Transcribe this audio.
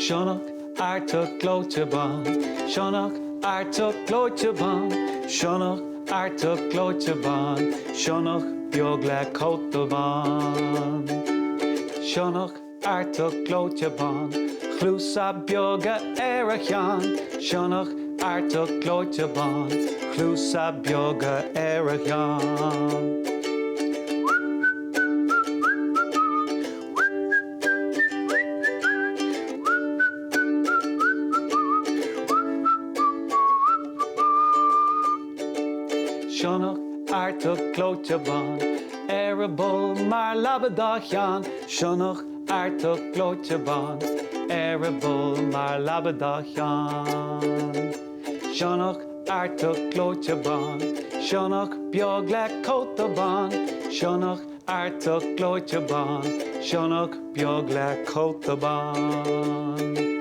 Sionnach, Artach glóiteban. Sionnach, Artach glóiteban. Sionnach, Artach glóiteban. Sionnach, beag le cótaban. Sionnach, Artach glóiteban. Chlúsa beaga a chean. Sionnach, Artach glóiteban. Chlúsa beaga a chean. Sionnach, Artach glóiteban. Bol mar labadachan. Sionnach, Artach glóiteban. Bol mar labadachan. Sionnach, Artach glóiteban. Sionnach, beag le cótaban. Sionnach, Artach glóiteban. Sionnach, beag le cótaban.